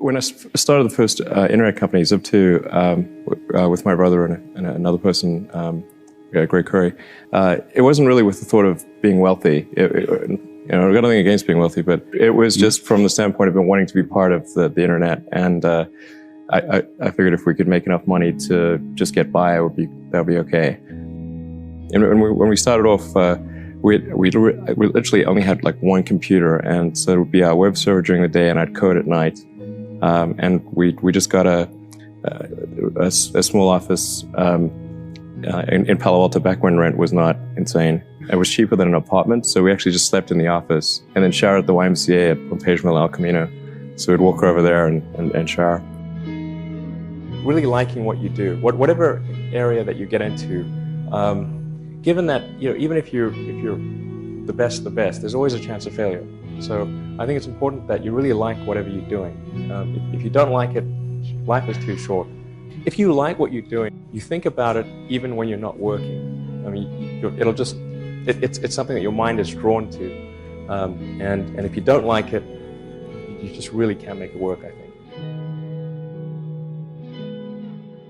when I started the first internet company, Zip2, with my brother and another person, Greg Curry, it wasn't really with the thought of being wealthy. I've got nothing against being wealthy, but it was just from the standpoint of wanting to be part of the internet. And I figured if we could make enough money to just get by, that would be okay. And when we started off, we literally only had like one computer, and so it would be our web server during the day, and I'd code at night. And we just got a small office in Palo Alto back when rent was not insane. It was cheaper than an apartment, so we actually just slept in the office and then showered at the YMCA at Page Mill, El Camino. So we'd walk over there and shower. Really liking what you do, whatever area that you get into, given that even if you're the best, there's always a chance of failure. So I think it's important that you really like whatever you're doing. If you don't like it, life is too short. If you like what you're doing, you think about it even when you're not working. I mean, it's something that your mind is drawn to, and if you don't like it, you just really can't make it work, I think.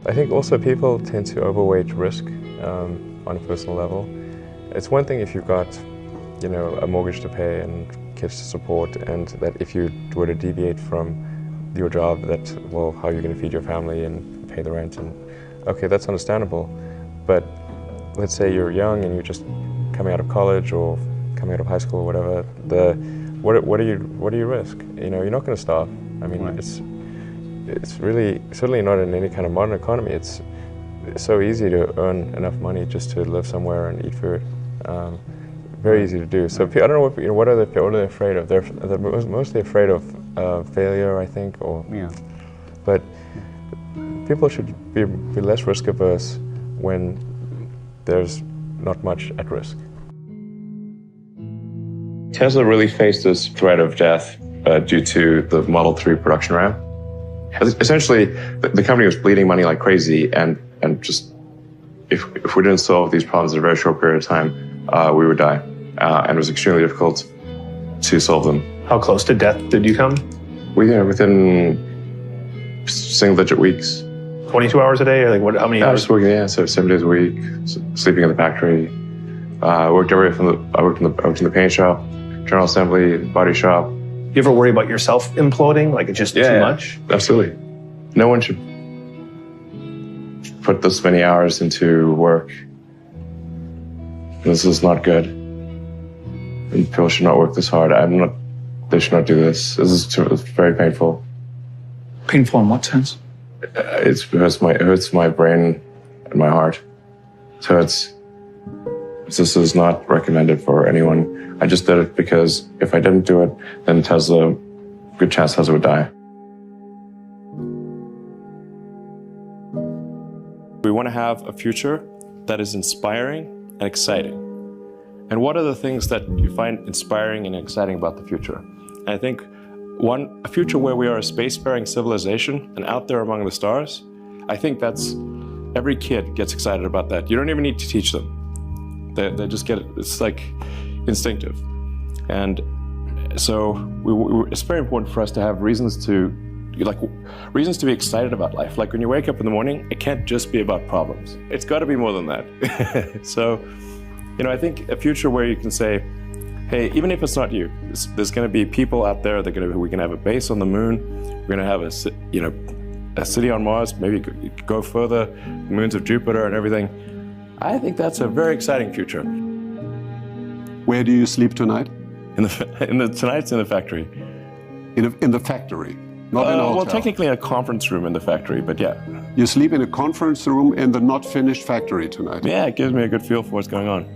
I think also people tend to overweight risk on a personal level. It's one thing if you've got, a mortgage to pay and kids to support, and that if you were to deviate from your job, how are you going to feed your family and pay the rent? And okay, that's understandable. But let's say you're young and you're just coming out of college or coming out of high school or whatever. What do you risk? You're not going to starve. I mean, right. It's really certainly not in any kind of modern economy. It's so easy to earn enough money just to live somewhere and eat food. Very easy to do. So I don't know what are they afraid of? They're mostly afraid of failure, I think. But people should be less risk averse when there's not much at risk. Tesla really faced this threat of death due to the Model 3 production ramp. Essentially, the company was bleeding money like crazy, and just if we didn't solve these problems in a very short period of time, we would die. And it was extremely difficult to solve them. How close to death did you come? Within single-digit weeks. 22 hours a day, or how many hours? Just working, so 7 days a week, sleeping in the factory. I worked in the paint shop, general assembly, body shop. You ever worry about yourself imploding? Like it's just too much? Absolutely. No one should put this many hours into work. This is not good. And people should not work this hard. They should not do this. It's very painful. Painful in what sense? It hurts my brain and my heart. So this is not recommended for anyone. I just did it because if I didn't do it, then good chance Tesla would die. We want to have a future that is inspiring and exciting. And what are the things that you find inspiring and exciting about the future? And I think a future where we are a spacefaring civilization and out there among the stars, I think every kid gets excited about that. You don't even need to teach them. They just get it. It's like instinctive. And so it's very important for us to have reasons to be excited about life. Like when you wake up in the morning, it can't just be about problems. It's got to be more than that. So, I think a future where you can say, hey, even if it's not you, there's going to be people out there we can have a base on the moon. We're going to have a city on Mars, maybe go further, moons of Jupiter and everything. I think that's a very exciting future. Where do you sleep tonight? Tonight's in the factory. In the factory, not in a hotel? Well, technically in a conference room in the factory, but yeah. You sleep in a conference room in the not finished factory tonight? Yeah, it gives me a good feel for what's going on.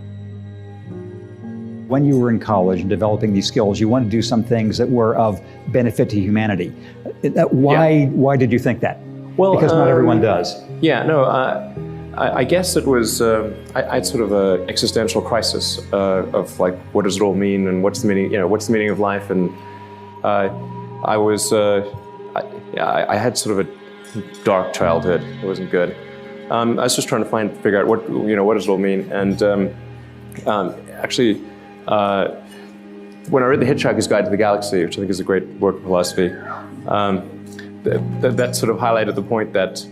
When you were in college and developing these skills, you wanted to do some things that were of benefit to humanity. Why did you think that? Well, because not everyone does. Yeah, no, I guess it was, I had sort of an existential crisis of like, what does it all mean and what's the meaning of life? And I had sort of a dark childhood. It wasn't good. I was just trying to figure out what does it all mean? And actually, when I read The Hitchhiker's Guide to the Galaxy, which I think is a great work of philosophy, that sort of highlighted the point that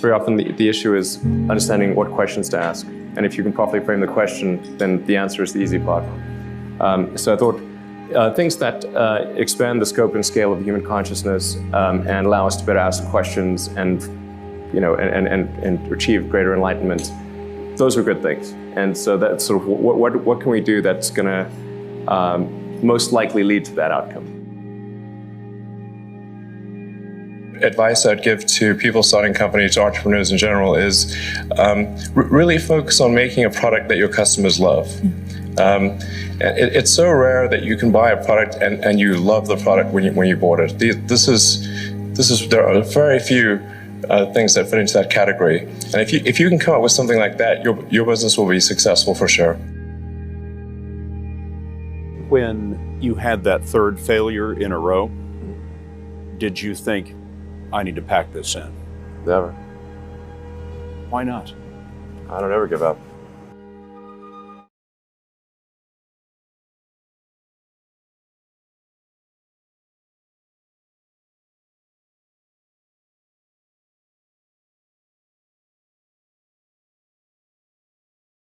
very often the issue is understanding what questions to ask. And if you can properly frame the question, then the answer is the easy part. So I thought things that expand the scope and scale of human consciousness and allow us to better ask questions and, and achieve greater enlightenment, those are good things. And so that's sort of what can we do that's going to most likely lead to that outcome. Advice I'd give to people starting companies, to entrepreneurs in general, is really focus on making a product that your customers love. It's so rare that you can buy a product and you love the product when you bought it. There are very few things that fit into that category. And if you can come up with something like that, your business will be successful for sure. When you had that third failure in a row, did you think, I need to pack this in? Never. Why not? I don't ever give up.